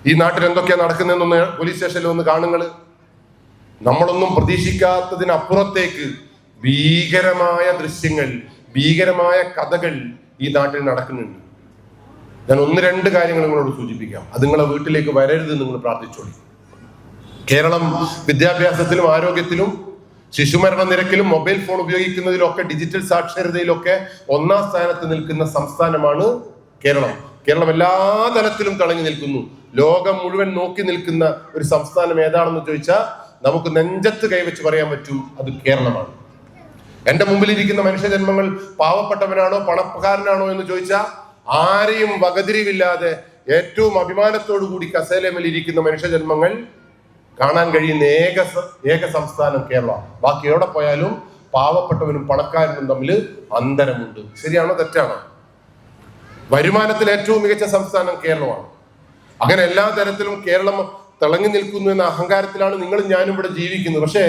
ഈ നാട്ടിൽ എന്തൊക്കെയാ നടക്കുന്നതെന്നൊന്ന് പോലീസ് സ്റ്റേഷനിൽ ഒന്ന് കാണുങ്ങൾ. നമ്മളൊന്നും പ്രതീക്ഷിക്കാത്തതിനപ്പുറത്തേക്ക് ഭീകരമായ ദൃശ്യങ്ങൾ, ഭീകരമായ കഥകൾ ഈ നാട്ടിൽ നടക്കുന്നുണ്ട്. ഞാൻ ഒന്ന് രണ്ട് കാര്യങ്ങൾ നിങ്ങളോട് സൂചിപ്പിക്കാം. അത് നിങ്ങളെ വീട്ടിലേക്ക് വരരുത്, നിങ്ങൾ പ്രാർത്ഥിച്ചോളി. കേരളം വിദ്യാഭ്യാസത്തിലും ആരോഗ്യത്തിലും ശിശുമരണ നിരക്കിലും മൊബൈൽ ഫോൺ ഉപയോഗിക്കുന്നതിലൊക്കെ ഡിജിറ്റൽ സാക്ഷരതയിലൊക്കെ 1ാം സ്ഥാനത്ത് നിൽക്കുന്ന സംസ്ഥാനമാണ് കേരളം. കേരളം എല്ലാ തലത്തിലും തിളങ്ങി നിൽക്കുന്നു. ലോകം മുഴുവൻ നോക്കി നിൽക്കുന്ന ഒരു സംസ്ഥാനം ഏതാണെന്ന് ചോദിച്ചാൽ നമുക്ക് നെഞ്ചത്ത് കൈവച്ച് പറയാൻ പറ്റും, അത് കേരളമാണ്. എന്റെ മുമ്പിലിരിക്കുന്ന മനുഷ്യജന്മങ്ങൾ പാവപ്പെട്ടവനാണോ പണക്കാരനാണോ എന്ന് ചോദിച്ചാൽ ആരെയും വകതിരിവില്ലാതെ ഏറ്റവും അഭിമാനത്തോടു കൂടി കസേലമേൽ ഇരിക്കുന്ന മനുഷ്യജന്മങ്ങൾ കാണാൻ കഴിയുന്ന ഏക സംസ്ഥാനം കേരളമാണ്. ബാക്കി എവിടെ പോയാലും പാവപ്പെട്ടവനും പണക്കാരനും തമ്മിൽ അന്തരമുണ്ട്. ശരിയാണോ തെറ്റാണോ? വരുമാനത്തിൽ ഏറ്റവും മികച്ച സംസ്ഥാനം കേരളമാണ്. അങ്ങനെ എല്ലാ തരത്തിലും കേരളം തിളങ്ങി നിൽക്കുന്നു എന്ന അഹങ്കാരത്തിലാണ് നിങ്ങളും ഞാനും ഇവിടെ ജീവിക്കുന്നത്. പക്ഷേ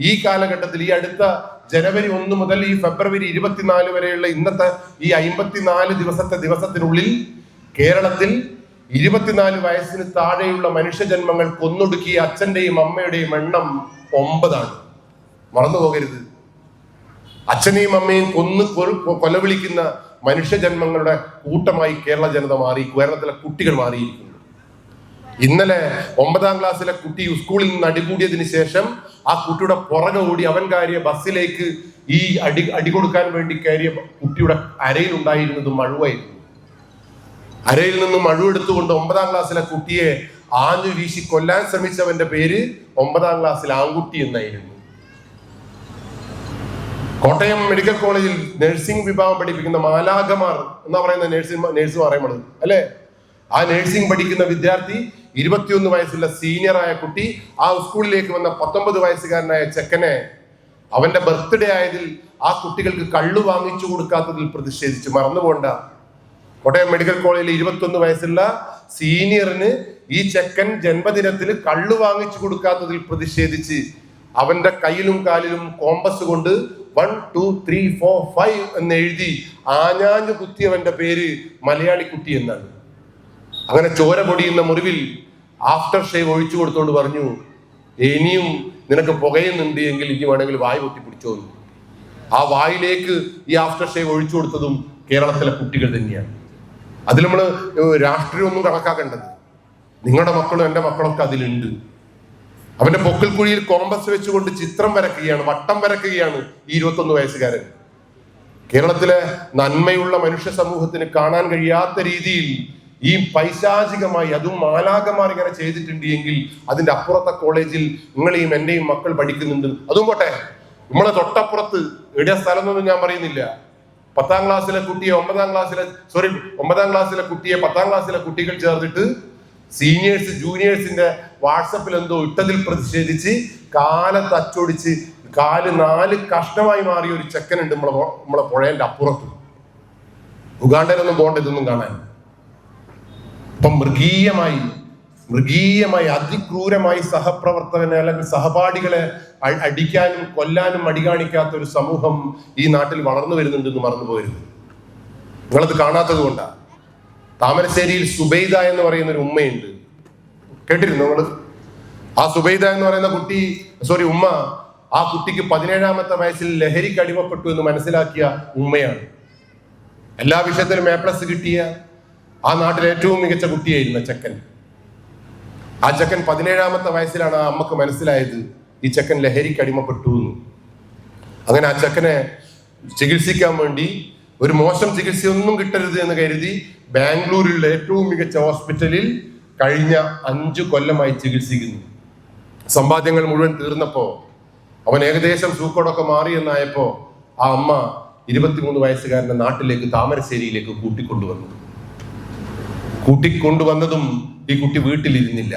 ഈ കാലഘട്ടത്തിൽ, ഈ അടുത്ത ജനുവരി 1 മുതൽ ഈ ഫെബ്രുവരി 24 വരെയുള്ള ഇന്നത്തെ ഈ 54 ദിവസത്തിനുള്ളിൽ കേരളത്തിൽ 24 വയസ്സിന് താഴെയുള്ള മനുഷ്യജന്മങ്ങൾ കൊന്നൊടുക്കിയ അച്ഛന്റെയും അമ്മയുടെയും എണ്ണം 9 ആണ്. മറന്നു പോകരുത്. അച്ഛനെയും അമ്മയും കൊലവിളിക്കുന്ന മനുഷ്യജന്മങ്ങളുടെ കൂട്ടമായി കേരള ജനത മാറി, കേരളത്തിലെ കുട്ടികൾ മാറിയിരിക്കുന്നു. ഇന്നലെ 9ാം ക്ലാസ്സിലെ കുട്ടി സ്കൂളിൽ നിന്ന് അടികൂടിയതിനു ശേഷം ആ കുട്ടിയുടെ പുറകെ ഓടി അവൻ കയറിയ ബസ്സിലേക്ക് ഈ അടി കൊടുക്കാൻ വേണ്ടി കയറിയ കുട്ടിയുടെ അരയിൽ ഉണ്ടായിരുന്നത് മഴുവായിരുന്നു. അരയിൽ നിന്ന് മഴുവെടുത്തുകൊണ്ട് 9ാം ക്ലാസ്സിലെ കുട്ടിയെ ആഞ്ഞു വീശി കൊല്ലാൻ ശ്രമിച്ചവന്റെ പേര് 9ാം ക്ലാസ്സിൽ ആൺകുട്ടി എന്നായിരുന്നു. കോട്ടയം മെഡിക്കൽ കോളേജിൽ നഴ്സിംഗ് വിഭാഗം പഠിപ്പിക്കുന്ന മാലാഖമാർ എന്നാ പറയുന്ന നേഴ്സുമാർ പറയുന്നത് അല്ലെ, ആ നഴ്സിംഗ് പഠിക്കുന്ന വിദ്യാർത്ഥി 21 വയസ്സുള്ള സീനിയറായ കുട്ടി ആ സ്കൂളിലേക്ക് വന്ന 19 വയസ്സുകാരനായ ചെക്കനെ അവന്റെ ബർത്ത്ഡേ ആയതിൽ ആ കുട്ടികൾക്ക് കള്ളു വാങ്ങിച്ചു കൊടുക്കാത്തതിൽ പ്രതിഷേധിച്ച് മറന്നുപോണ്ട. കോട്ടയം മെഡിക്കൽ കോളേജിൽ 21 വയസ്സുള്ള സീനിയറിന് ഈ ചെക്കൻ ജന്മദിനത്തിൽ കള്ളു വാങ്ങിച്ചു കൊടുക്കാത്തതിൽ പ്രതിഷേധിച്ച് അവന്റെ കയ്യിലും കാലിലും കോമ്പസ് കൊണ്ട് 1 2 3 4 5 എന്ന് എഴുതി ആഞ്ഞാഞ്ഞു കുത്തിയവന്റെ പേര് മലയാളി കുട്ടി എന്നാണ്. അങ്ങനെ ചോര പൊടിയുന്ന മുറിവിൽ ആഫ്റ്റർ ഷേവ് ഒഴിച്ചു കൊടുത്തോണ്ട് പറഞ്ഞു, ഇനിയും നിനക്ക് പുകയുന്നുണ്ട് എങ്കിൽ ഇനി വേണമെങ്കിൽ വായു പൊട്ടി പിടിച്ചോ. ആ വായിലേക്ക് ഈ ആഫ്റ്റർ ഷേവ് ഒഴിച്ചു കൊടുത്തതും കേരളത്തിലെ കുട്ടികൾ തന്നെയാണ്. അതിൽ നമ്മൾ രാഷ്ട്രീയമൊന്നും കണക്കാക്കേണ്ടത്. നിങ്ങളുടെ മക്കളും എൻ്റെ മക്കളൊക്കെ അതിലുണ്ട്. അവന്റെ പൊക്കിൽ കുഴിയിൽ കോമ്പസ് വെച്ചുകൊണ്ട് ചിത്രം വരയ്ക്കുകയാണ്, വട്ടം വരയ്ക്കുകയാണ് ഈ 21 വയസ്സുകാരൻ. കേരളത്തിലെ നന്മയുള്ള മനുഷ്യ സമൂഹത്തിന് കാണാൻ കഴിയാത്ത രീതിയിൽ ഈ പൈശാചികമായി, അതും മാലാഖമാർ ഇങ്ങനെ ചെയ്തിട്ടുണ്ട് എങ്കിൽ അതിന്റെ അപ്പുറത്തെ കോളേജിൽ നിങ്ങളെയും എന്റെയും മക്കൾ പഠിക്കുന്നുണ്ട്. അതും പോട്ടെ, നമ്മളെ തൊട്ടപ്പുറത്ത് എവിടെയ സ്ഥലം എന്നൊന്നും ഞാൻ പറയുന്നില്ല. 10ാം ക്ലാസ്സിലെ കുട്ടിയെ 9ാം ക്ലാസ്സിലെ കുട്ടിയെ 10ാം ക്ലാസ്സിലെ കുട്ടികൾ ചേർന്നിട്ട് സീനിയേഴ്സ് ജൂനിയേഴ്സിന്റെ വാട്സപ്പിൽ എന്തോ ഇട്ടതിൽ പ്രതിഷേധിച്ച് കാലത്ത് അച്ചൊടിച്ച് കാല് 4 കഷ്ണമായി മാറിയ ഒരു ചെക്കനുണ്ട് നമ്മളെ പുഴേന്റെ അപ്പുറത്ത്. ഉഗാണ്ടയിലൊന്നും പോകണ്ട ഇതൊന്നും കാണാൻ. ഇപ്പം മൃഗീയമായി അതിക്രൂരമായി സഹപ്രവർത്തകനെ അല്ലെങ്കിൽ സഹപാഠികളെ അടിക്കാനും കൊല്ലാനും മടി കാണിക്കാത്ത ഒരു സമൂഹം ഈ നാട്ടിൽ വളർന്നു വരുന്നുണ്ടെന്ന് മറന്നു പോകരുത്. നിങ്ങളത് കാണാത്തത് കൊണ്ടാണ്. താമരശ്ശേരിയിൽ സുബൈദ എന്ന് പറയുന്ന ഒരു ഉമ്മയുണ്ട്, കേട്ടിരുന്നു നിങ്ങൾ? ആ സുബൈദ എന്ന് പറയുന്ന ഉമ്മ ആ കുട്ടിക്ക് 17ാമത്തെ വയസ്സിൽ ലഹരിക്ക് അടിമപ്പെട്ടു എന്ന് മനസ്സിലാക്കിയ ഉമ്മയാണ്. എല്ലാ വിഷയത്തിലും A+ കിട്ടിയ ആ നാട്ടിലെ ഏറ്റവും മികച്ച കുട്ടിയായിരുന്ന ചെക്കൻ. ആ ചെക്കൻ 17ാമത്തെ വയസ്സിലാണ് ആ അമ്മക്ക് മനസ്സിലായത് ഈ ചെക്കൻ ലഹരിക്ക് അടിമപ്പെട്ടു എന്ന്. അങ്ങനെ ആ ചെക്കനെ ചികിത്സിക്കാൻ വേണ്ടി, ഒരു മോശം ചികിത്സയൊന്നും കിട്ടരുത് എന്ന് കരുതി ബാംഗ്ലൂരിലുള്ള ഏറ്റവും മികച്ച ഹോസ്പിറ്റലിൽ കഴിഞ്ഞ 5 കൊല്ലമായി ചികിത്സിക്കുന്നു. സമ്പാദ്യങ്ങൾ മുഴുവൻ തീർന്നപ്പോ, അവൻ ഏകദേശം സൂക്കോടൊക്കെ മാറി എന്നായപ്പോ ആ അമ്മ 23 വയസ്സുകാരനെ നാട്ടിലേക്ക് താമരശ്ശേരിയിലേക്ക് കൂട്ടിക്കൊണ്ടുവന്നതും ഈ കുട്ടി വീട്ടിലിരുന്നില്ല.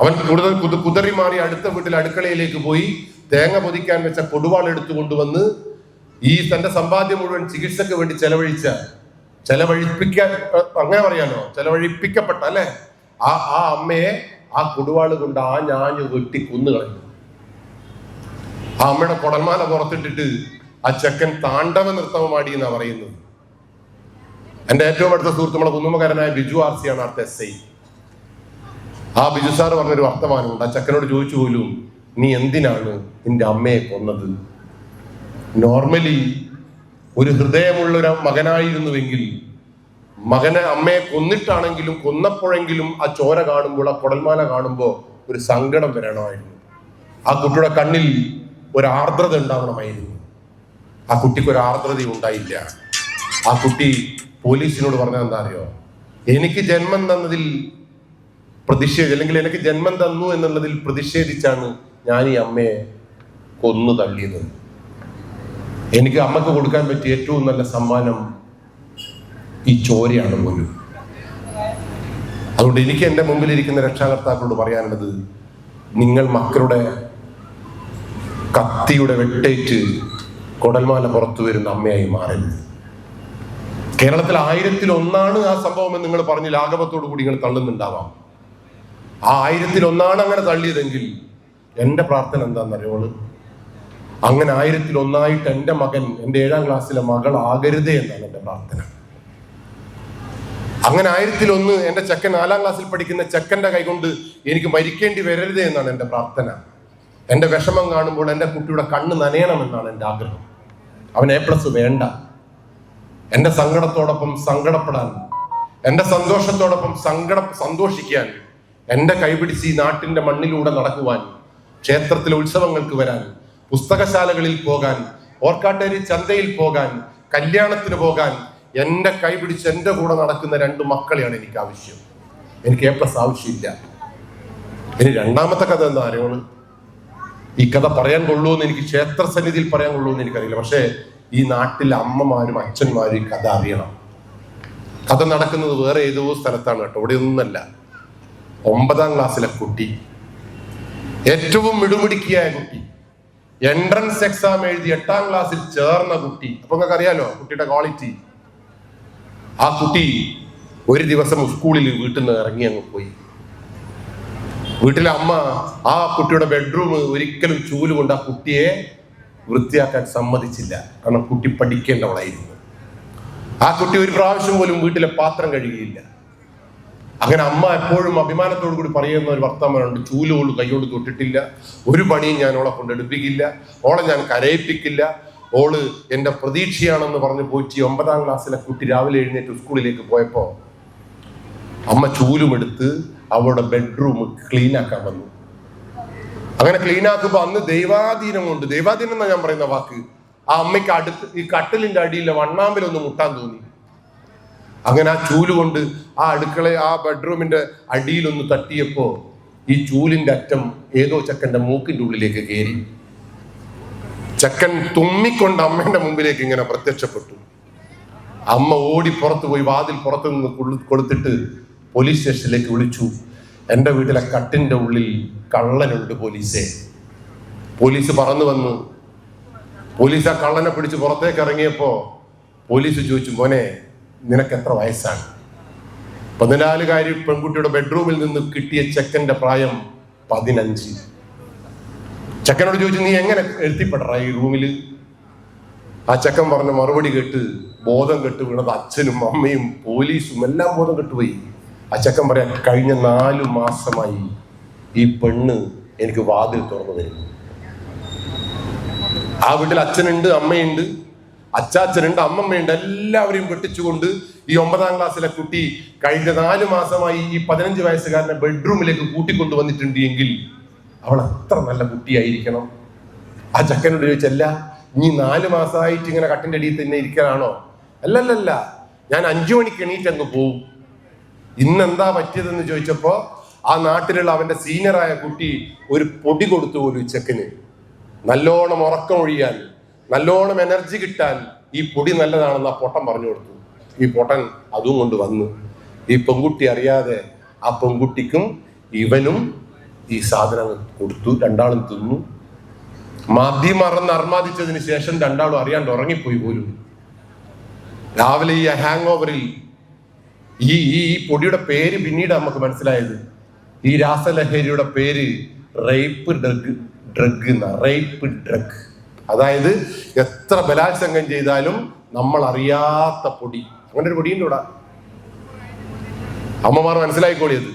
അവൻ കൂടുതൽ കുതറി മാറി അടുത്ത വീട്ടിൽ അടുക്കളയിലേക്ക് പോയി തേങ്ങ പൊതിക്കാൻ വെച്ച കൊടുവാൾ എടുത്തുകൊണ്ടുവന്ന് ഈ തന്റെ സമ്പാദ്യം മുഴുവൻ ചികിത്സക്ക് വേണ്ടി ചെലവഴിപ്പിക്കപ്പെട്ട അല്ലെ ആ അമ്മയെ ആ കൊടുവാള് കൊണ്ട് ഞാഞ്ഞു വെട്ടി കൊന്നുകളഞ്ഞു. ആ അമ്മയുടെ കുടൽമാല പുറത്തിട്ടിട്ട് ആ ചെക്കൻ താണ്ഡവ നൃത്തമാടി എന്നാ പറയുന്നത്. എന്റെ ഏറ്റവും അടുത്ത സുഹൃത്ത് നമ്മളെ കുന്നുമക്കാരനായ ബിജു RC ആണ് അടുത്ത SI. ആ ബിജു സാർ പറഞ്ഞൊരു വർത്തമാനമുണ്ട്. ആ ചെക്കനോട് ചോദിച്ചു പോലും, നീ എന്തിനാണ് നിന്റെ അമ്മയെ കൊന്നത്? നോർമലി ഒരു ഹൃദയമുള്ള ഒരു മകനായിരുന്നുവെങ്കിൽ മകനെ അമ്മയെ കൊന്നിട്ടാണെങ്കിലും കൊന്നപ്പോഴെങ്കിലും ആ ചോര കാണുമ്പോൾ, ആ കുടൽമാല കാണുമ്പോൾ ഒരു സങ്കടം വരണമായിരുന്നു. ആ കുട്ടിയുടെ കണ്ണിൽ ഒരു ആർദ്രത ഉണ്ടാവണമായിരുന്നു. ആ കുട്ടിക്ക് ഒരു ആർദ്രത ഉണ്ടായില്ല. ആ കുട്ടി പോലീസിനോട് പറഞ്ഞത് എന്താ അറിയോ? എനിക്ക് ജന്മം തന്നതിൽ അല്ലെങ്കിൽ എനിക്ക് ജന്മം തന്നു എന്നുള്ളതിൽ പ്രതിഷേധിച്ചാണ് ഞാൻ ഈ അമ്മയെ കൊന്നു തള്ളിയത്. എനിക്ക് അമ്മക്ക് കൊടുക്കാൻ പറ്റിയ ഏറ്റവും നല്ല സമ്മാനം ഈ ചോരയാണ് പോലും. അതുകൊണ്ട് എനിക്ക് എൻ്റെ മുമ്പിലിരിക്കുന്ന രക്ഷാകർത്താക്കളോട് പറയാനുള്ളത്, നിങ്ങൾ മക്കളുടെ കത്തിയുടെ വെട്ടേറ്റ് കുടൽമാല പുറത്തു വരുന്ന അമ്മയായി മാറരുത്. കേരളത്തിൽ 1000-1 ആ സംഭവം എന്ന് നിങ്ങൾ പറഞ്ഞ് ലാഘവത്തോടു കൂടി നിങ്ങൾ തള്ളുന്നുണ്ടാവാം. ആ 1000-1 അങ്ങനെ തള്ളിയതെങ്കിൽ എൻ്റെ പ്രാർത്ഥന എന്താണെന്നറിയോള്, അങ്ങനെ 1000-1 എൻ്റെ മകൻ, എൻ്റെ 7ാം ക്ലാസ്സിലെ മകൾ ആകരുതേ എന്നാണ് എൻ്റെ പ്രാർത്ഥന. അങ്ങനെ 1000-1 എൻ്റെ ചെക്കൻ 4ാം ക്ലാസ്സിൽ പഠിക്കുന്ന ചെക്കൻ്റെ കൈകൊണ്ട് എനിക്ക് മരിക്കേണ്ടി വരരുതേ എന്നാണ് എൻ്റെ പ്രാർത്ഥന. എൻ്റെ വിഷമം കാണുമ്പോൾ എൻ്റെ കുട്ടിയുടെ കണ്ണ് നനയണമെന്നാണ് എൻ്റെ ആഗ്രഹം. അവൻ A+ വേണ്ട. എൻ്റെ സങ്കടത്തോടൊപ്പം സങ്കടപ്പെടാൻ, എൻ്റെ സന്തോഷത്തോടൊപ്പം സന്തോഷിക്കാൻ, എൻ്റെ കൈപിടിച്ച് ഈ നാട്ടിൻ്റെ മണ്ണിലൂടെ നടക്കുവാൻ, ക്ഷേത്രത്തിലെ ഉത്സവങ്ങൾക്ക് വരാൻ, പുസ്തകശാലകളിൽ പോകാൻ, ഓർക്കാട്ടേരി ചന്തയിൽ പോകാൻ, കല്യാണത്തിന് പോകാൻ എൻ്റെ കൈപിടിച്ച് എൻ്റെ കൂടെ നടക്കുന്ന 2 മക്കളെയാണ് എനിക്ക് ആവശ്യം. എനിക്ക് A+ ആവശ്യമില്ല. ഇനി രണ്ടാമത്തെ കഥ എന്താ അറിയോള്? ഈ കഥ പറയാൻ കൊള്ളുമെന്ന് എനിക്ക് ക്ഷേത്ര സന്നിധിയിൽ പറയാൻ കൊള്ളുമെന്ന് എനിക്കറിയില്ല. പക്ഷേ ഈ നാട്ടിലെ അമ്മമാരും അച്ഛന്മാരും ഈ കഥ അറിയണം. കഥ നടക്കുന്നത് വേറെ ഏതോ സ്ഥലത്താണ് കേട്ടോ, ഇവിടെ ഒന്നല്ല. 9ാം ക്ലാസ്സിലെ കുട്ടി, ഏറ്റവും മിടുമിടുക്കിയായ കുട്ടി, എൻട്രൻസ് എക്സാം എഴുതി 8ാം ക്ലാസ്സിൽ ചേർന്ന കുട്ടി. അപ്പൊ നിങ്ങൾക്ക് അറിയാലോ കുട്ടിയുടെ ക്വാളിറ്റി. ആ കുട്ടി ഒരു ദിവസം സ്കൂളിൽ വീട്ടിൽ നിന്ന് ഇറങ്ങി അങ്ങ് പോയി. വീട്ടിലെ അമ്മ ആ കുട്ടിയുടെ ബെഡ്റൂം ഒരിക്കലും ചൂല് കൊണ്ട് ആ കുട്ടിയെ വൃത്തിയാക്കാൻ സമ്മതിച്ചില്ല. കാരണം കുട്ടി പഠിക്കേണ്ടവളായിരുന്നു. ആ കുട്ടി ഒരു പ്രാവശ്യം പോലും വീട്ടിലെ പാത്രം കഴുകിയില്ല. അങ്ങനെ അമ്മ എപ്പോഴും അഭിമാനത്തോടു കൂടി പറയുന്ന ഒരു വർത്തമാനമുണ്ട്, ചൂലോള് കൈയോട് തൊട്ടിട്ടില്ല, ഒരു പണിയും ഞാൻ ഓളെ കൊണ്ട് എടുപ്പിക്കില്ല, ഓളെ ഞാൻ കരയിപ്പിക്കില്ല, ഓള് എൻ്റെ പ്രതീക്ഷയാണെന്ന് പറഞ്ഞ് പോയിട്ട് 9ാം ക്ലാസ്സിലെ കുട്ടി രാവിലെ എഴുന്നേറ്റ് സ്കൂളിലേക്ക് പോയപ്പോ അമ്മ ചൂലുമെടുത്ത് അവളുടെ ബെഡ്റൂം ക്ലീൻ ആക്കാൻ വന്നു. അങ്ങനെ ക്ലീൻ ആക്കുമ്പോ അന്ന് ദൈവാധീനം കൊണ്ട്, ദൈവാധീനം എന്നാ ഞാൻ പറയുന്ന വാക്ക്, ആ അമ്മയ്ക്ക് അടുത്ത് ഈ കട്ടിലിന്റെ അടിയിലെ വണ്ണാമ്പിലൊന്ന് മുട്ടാൻ തോന്നി. അങ്ങനെ ആ ചൂല് കൊണ്ട് ആ ആ ബെഡ്റൂമിന്റെ അടിയിലൊന്ന് തട്ടിയപ്പോ ഈ ചൂലിന്റെ അറ്റം ഏതോ ചെക്കന്റെ മൂക്കിന്റെ ഉള്ളിലേക്ക് കയറി. ചെക്കൻ തുമ്മിക്കൊണ്ട് അമ്മേന്റെ മുമ്പിലേക്ക് ഇങ്ങനെ പ്രത്യക്ഷപ്പെട്ടു. അമ്മ ഓടി പുറത്തു പോയി വാതിൽ പുറത്തു നിന്ന് കൊടുത്തിട്ട് പോലീസ് സ്റ്റേഷനിലേക്ക് വിളിച്ചു. എൻ്റെ വീട്ടിലെ കട്ടിന്റെ ഉള്ളിൽ കള്ളനുണ്ട് പോലീസെ. പോലീസ് പറന്നു വന്നു. പോലീസ് ആ കള്ളനെ പിടിച്ച് പുറത്തേക്ക് ഇറങ്ങിയപ്പോ പോലീസ് ചോദിച്ചു, മോനെ നിനക്ക് എത്ര വയസ്സാണ്? 14-കാരി പെൺകുട്ടിയുടെ ബെഡ്റൂമിൽ നിന്ന് കിട്ടിയ ചെക്കന്റെ പ്രായം 15. ചെക്കനോട് ചോദിച്ചു, നീ എങ്ങനെ എഴുത്തിപ്പെടറ ഈ റൂമില്? ആ ചെക്കൻ പറഞ്ഞ മറുപടി കേട്ട് ബോധം കെട്ട് വീണത് അച്ഛനും അമ്മയും പോലീസും എല്ലാം ബോധം കെട്ടുപോയി. ആ ചെക്കൻ പറയാൻ, കഴിഞ്ഞ 4 മാസമായി ഈ പെണ്ണ് എനിക്ക് വാതിൽ തുറന്നു തരുന്നു. ആ വീട്ടിൽ അച്ഛനുണ്ട്, അമ്മയുണ്ട്, അച്ചാച്ചനുണ്ട്, അമ്മമ്മയുണ്ട്, എല്ലാവരെയും വെട്ടിച്ചുകൊണ്ട് ഈ 9ാം ക്ലാസ്സിലെ കുട്ടി കഴിഞ്ഞ 4 മാസമായി ഈ 15 വയസ്സുകാരനെ ബെഡ്റൂമിലേക്ക് കൂട്ടിക്കൊണ്ടു വന്നിട്ടുണ്ട് എങ്കിൽ അവൾ എത്ര നല്ല കുട്ടിയായിരിക്കണം. ആ ചക്കനോട് ചോദിച്ചല്ല, നീ 4 മാസമായിട്ട് ഇങ്ങനെ കട്ടിന്റെ അടിയിൽ തന്നെ ഇരിക്കാനാണോ? അല്ലല്ലല്ല, ഞാൻ 5 മണിക്ക് എണീറ്റ് അങ്ങ് പോവും. ഇന്നെന്താ പറ്റിയതെന്ന് ചോദിച്ചപ്പോ ആ നാട്ടിലുള്ള അവന്റെ സീനിയറായ കുട്ടി ഒരു പൊടി കൊടുത്തു പോലും ചെക്കന്. നല്ലോണം ഉറക്കം ഒഴിയാൻ, നല്ലോണം എനർജി കിട്ടാൻ ഈ പൊടി നല്ലതാണെന്ന് ആ പൊട്ടൻ പറഞ്ഞു കൊടുത്തു. ഈ പൊട്ടൻ അതും കൊണ്ട് വന്നു. ഈ പെൺകുട്ടി അറിയാതെ ആ പെൺകുട്ടിക്കും ഇവനും ഈ സാധനം കൊടുത്തു. 2ആളും തിന്നു. മറന്ന് അർമാദിച്ചതിന് ശേഷം 2ആളും അറിയാണ്ട് ഉറങ്ങിപ്പോയി പോലും. രാവിലെ ഈ ഹാങ് ഓവറിൽ ഈ പൊടിയുടെ പേര് പിന്നീട് നമുക്ക് മനസ്സിലായത്, ഈ രാസലഹരിയുടെ പേര് റേപ്പ് ഡ്രഗ്. അതായത് എത്ര ബലാത്സംഗം ചെയ്താലും നമ്മൾ അറിയാത്ത പൊടി. അങ്ങനെ ഒരു പൊടിയുണ്ട് ഇവിടെ. അമ്മമാർ മനസ്സിലായിക്കോളിയത്.